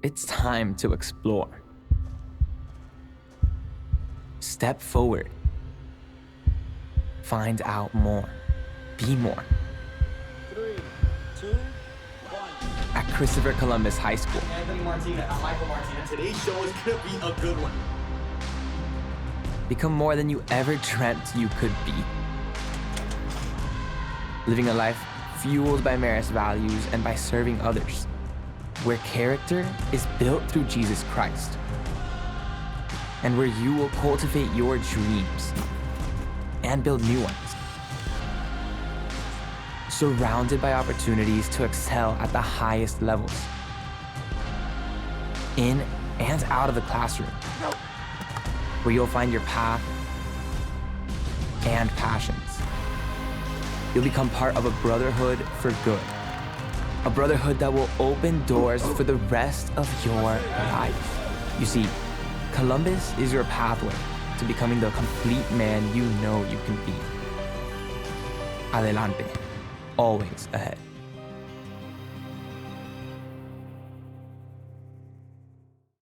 It's time to explore. Step forward. Find out more. Be more. 3, 2, 1. At Christopher Columbus High School. Anthony Martinez, Michael Martinez. Today's show is gonna be a good one. Become more than you ever dreamt you could be. Living a life fueled by Marist values and by serving others, where character is built through Jesus Christ, and where you will cultivate your dreams and build new ones. Surrounded by opportunities to excel at the highest levels, in and out of the classroom, where you'll find your path and passions. You'll become part of a brotherhood for good. A brotherhood that will open doors for the rest of your life. You see, Columbus is your pathway to becoming the complete man you know you can be. Adelante, always ahead.